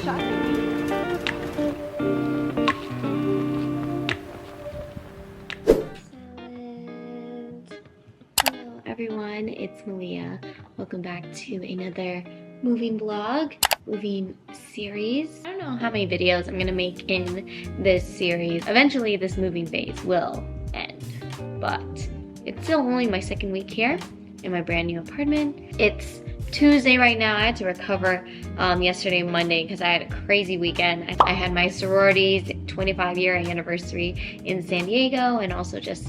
Hello everyone, it's Malia. Welcome back to another moving vlog, moving series. I don't know how many videos I'm gonna make in this series. Eventually this moving phase will end, but it's still only my second week here in my brand new apartment. It's Tuesday right now. I had to recover yesterday, Monday, because I had a crazy weekend. I had my sorority's 25-year anniversary in San Diego, and also just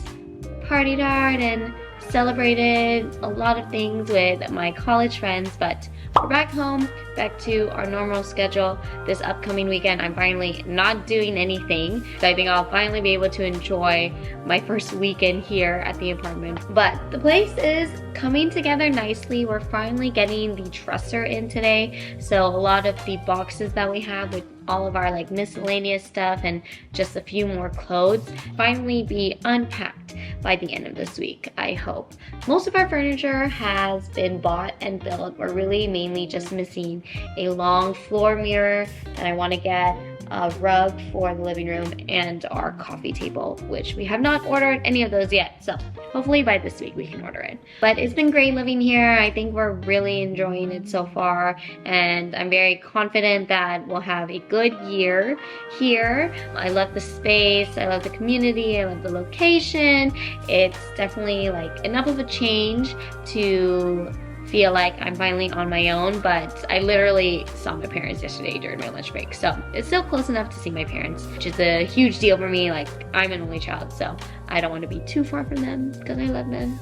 partied hard and celebrated a lot of things with my college friends. But we're back home, back to our normal schedule. This upcoming weekend, I'm finally not doing anything, so I think I'll finally be able to enjoy my first weekend here at the apartment. But the place is coming together nicely. We're finally getting the dresser in today, so a lot of the boxes that we have with all of our like miscellaneous stuff and just a few more clothes finally be unpacked by the end of this week, I hope. Most of our furniture has been bought and built. We're really mainly just missing a long floor mirror that I want to get, a rug for the living room, and our coffee table, which we have not ordered any of those yet, so hopefully by this week we can order it. But it's been great living here. I think we're really enjoying it so far, and I'm very confident that we'll have a good year here. I love the space, I love the community, I love the location. It's definitely like enough of a change to feel like I'm finally on my own, but I literally saw my parents yesterday during my lunch break, so it's still close enough to see my parents, which is a huge deal for me. Like, I'm an only child, so I don't want to be too far from them because I love them.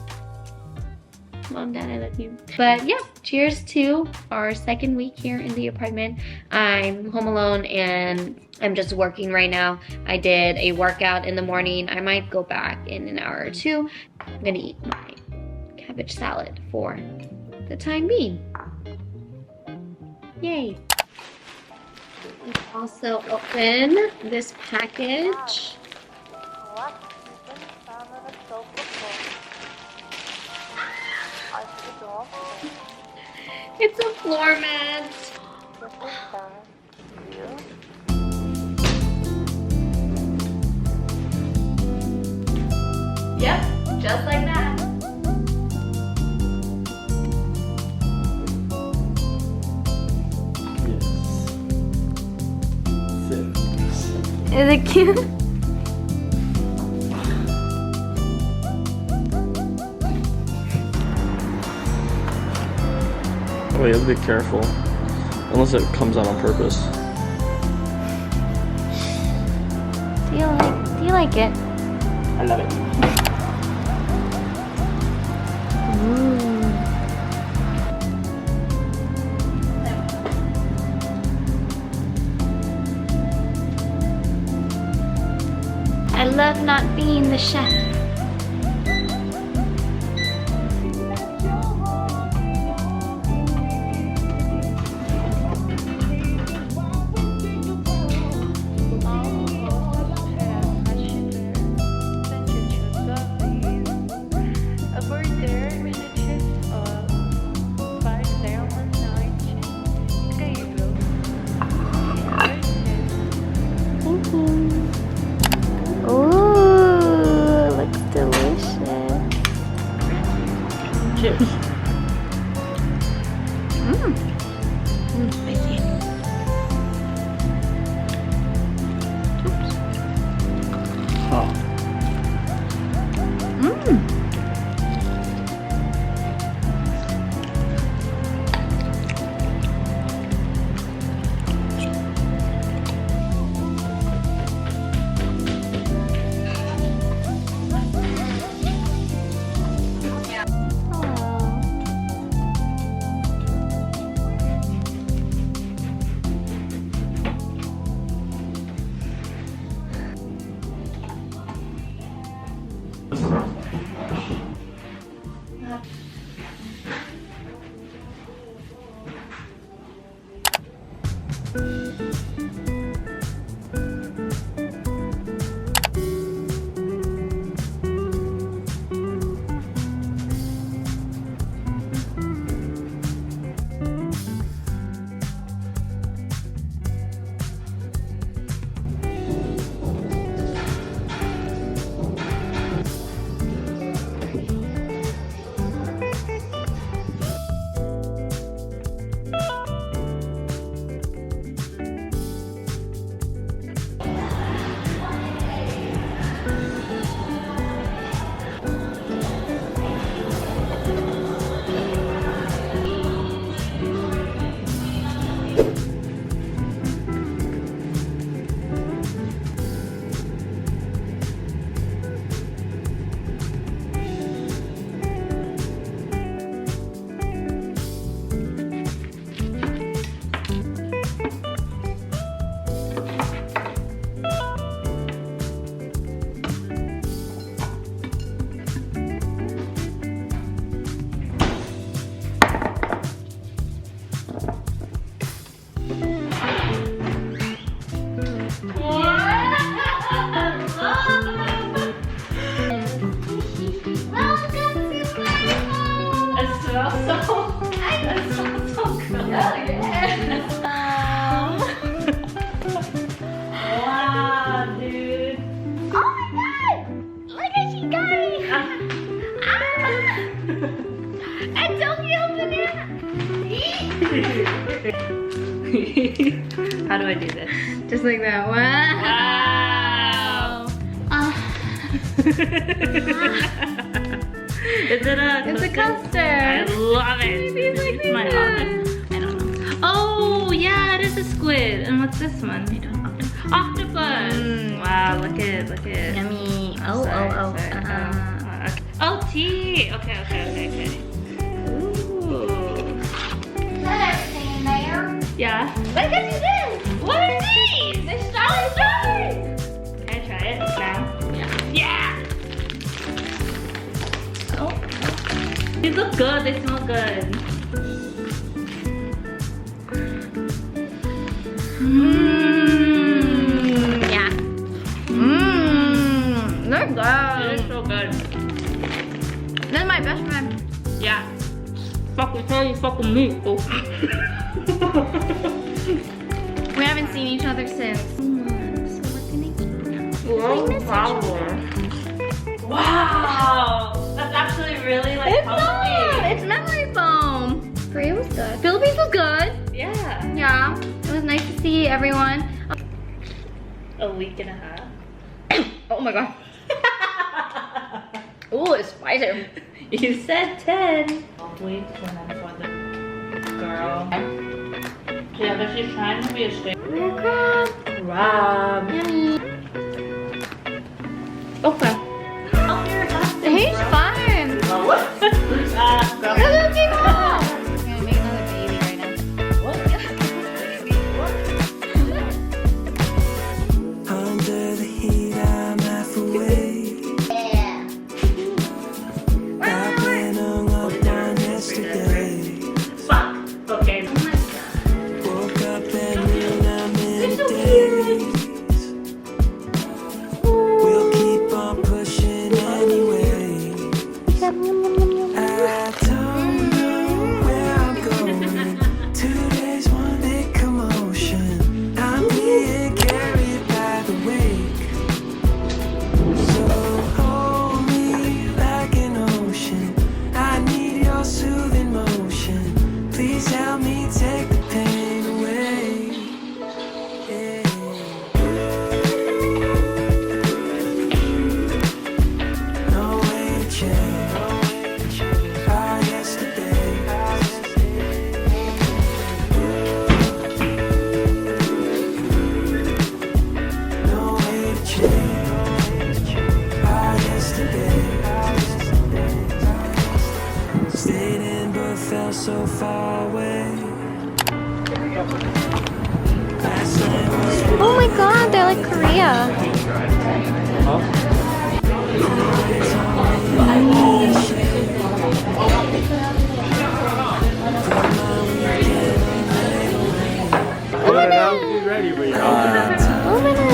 Mom, Dad, I love you. But yeah, cheers to our second week here in the apartment. I'm home alone and I'm just working right now. I did a workout in the morning. I might go back in an hour or two. I'm gonna eat my cabbage salad for the time being. Yay. Let's also open this package. It's a floor mat. Yep, just like that. Is it cute? Oh, you have to be careful. Unless it comes out on purpose. Do you like it? I love it. Ooh. I love not being the chef. How do I do this? Just like that. Wow. Is it a It's a custard? custard. I love it. Maybe it's like It's my office. I don't know. Oh yeah, it is a squid. And what's this one? I don't know. Octopus. Wow, look at Yummy. Oh, Sorry, oh, oh. sorry. Oh, tea. Okay. Ooh. Put everything in there. Yeah. What did you do? What are these? They're strawberries. Can I try it now? Yeah. Yeah. Oh. These look good. They smell good. Yeah. They're It good. is so good. They're my best friend. Yeah. Fuck with her, you fuck with me. Oh. We haven't seen each other since. So we're gonna eat. Whoa, wow. Wow. That's actually really like It's healthy. not. It's memory foam. Korea was good. Philippines was good. Yeah. Yeah. It was nice to see everyone. A week and a half. Oh my god. Ooh, it's spicy. You said 10. Weeks and then for the girl. Yeah, but she's trying to be a straight. Rare crab. Rob. Yummy. Okay. Oh, you're He's fun. Look at him. I'm gonna make another baby right now. Under the heat, I'm half awake. I've been hung up on yesterday. Fuck. Okay. Woke up and knew I'm in a daze. We'll keep on pushing anyway. I don't know where I'm going. 2 days, one big commotion. I'm being carried by the wake. So hold me like an ocean. I need your soothing motion. Please help me take the pain away. Yeah. No way to change our yesterday. No way to change our yesterday. Stayed in but felt so far away. Last night was Oh my god, they're like Korea. Ready for you. No way.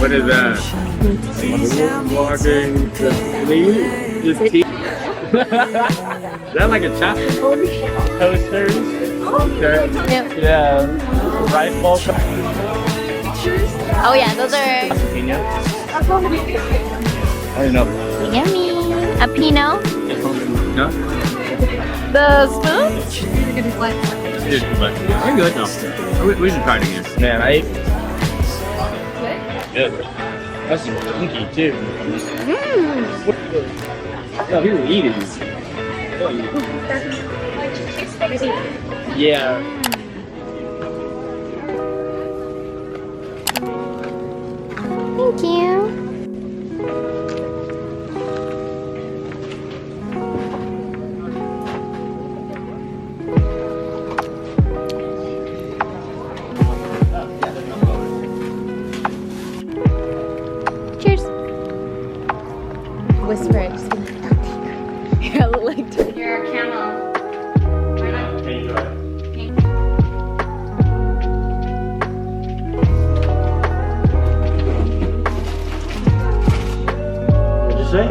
What is that? Walking the lead? Just tea? Is that like a chocolate toasters? Okay. Yep. Yeah. Rifle. Oh yeah, those are I don't know. yummy. A Pinot. No? The spoon? Dude, but we're good though. We should try it again. Man, I ate. Good. That's stinky too. No, people eat it. Yeah. Thank you. Cheers. Whisper it. Just be like, yeah, look like you're a camel. What'd you say?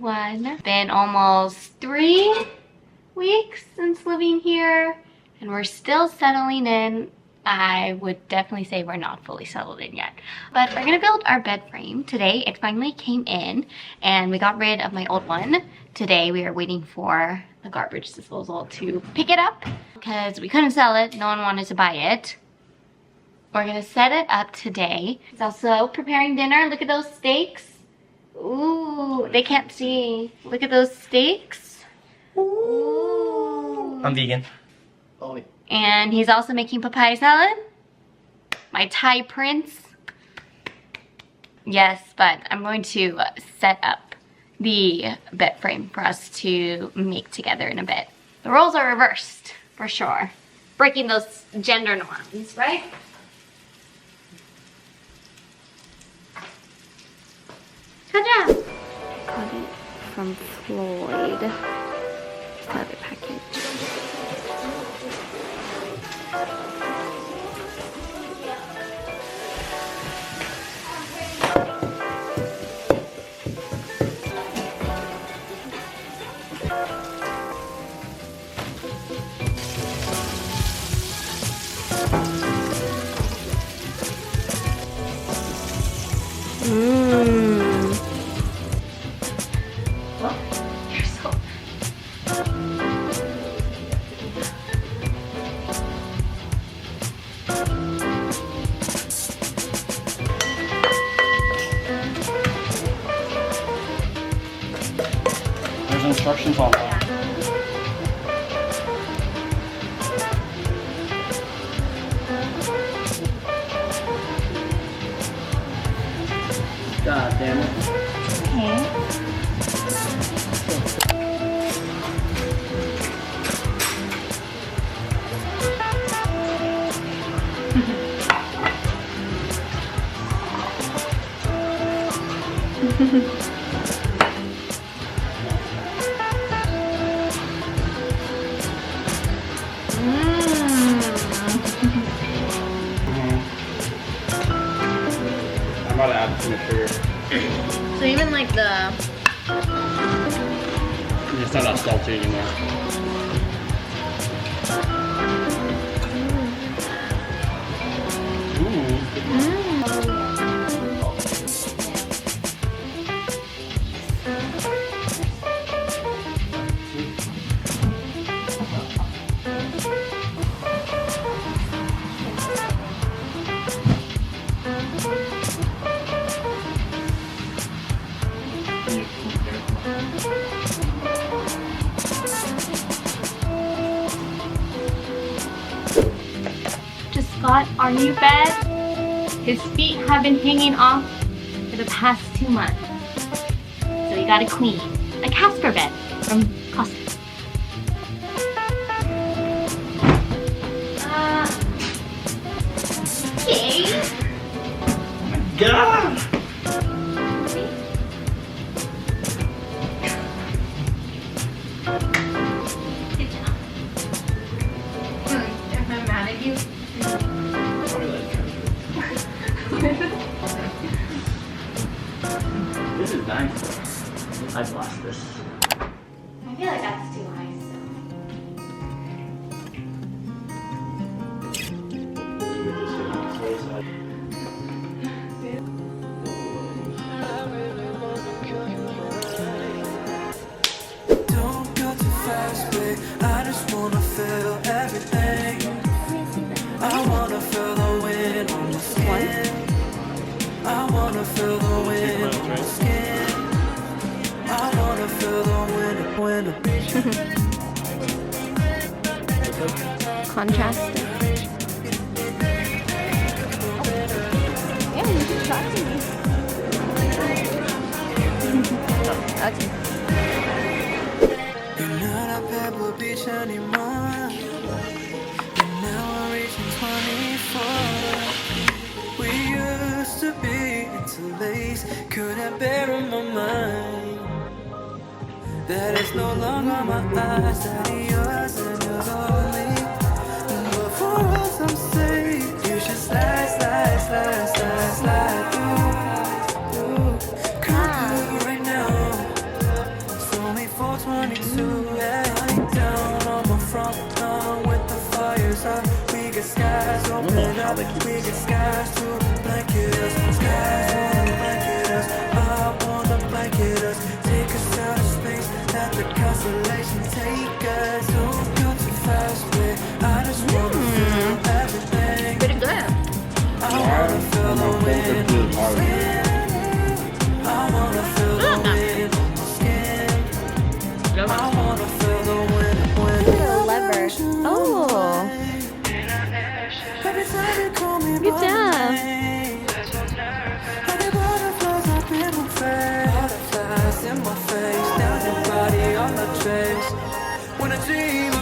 everyone. Been almost 3 weeks since living here and we're still settling in. I would definitely say we're not fully settled in yet, but we're gonna build our bed frame today. It finally came in and we got rid of my old one. Today we are waiting for the garbage disposal to pick it up because we couldn't sell it. No one wanted to buy it. We're gonna set it up today. It's also preparing dinner. Look at those steaks. Ooh, they can't see. Look at those steaks. Ooh. I'm vegan. And he's also making papaya salad. My Thai prince. Yes, but I'm going to set up the bed frame for us to make together in a bit. The roles are reversed, for sure. Breaking those gender norms, right? Ta-da! Got it from Floyd. Just have it packaged. Well, you're so... There's instructions on that. God damn it. Okay. I'm about to add too much sugar. So even like the... It's not that salty anymore. Just got our new bed. His feet have been hanging off for the past 2 months. So we got a queen. A Casper bed from Costco. Okay. God! Good job. Am I mad at you? This is nice. I've lost this. I feel like that's too high Don't go too fast, babe. I just wanna feel everything. I wanna feel the wind on my skin. I wanna feel the wind on my skin. I wanna feel the wind. contrast. Yeah, you can try me. Okay. You're not a Pebble Beach anymore. And now we're reaching 24. We used to be interlaced. Couldn't bear in my mind that it's no longer my eyes that are yours and yours only. But for us, I'm safe. You should slide through. Come through right now. eyes open up, we get skies to blanket us, skies wanna blanket us, I wanna blanket us, take us out of space, let the constellation take us, don't go too fast, babe, I just wanna feel everything, Pretty good. I wanna feel the wind on my skin, I wanna feel the wind on my skin, I wanna feel the wind, The lever. Oh, good job. Butterflies in my face, down your body on the trace. When I dream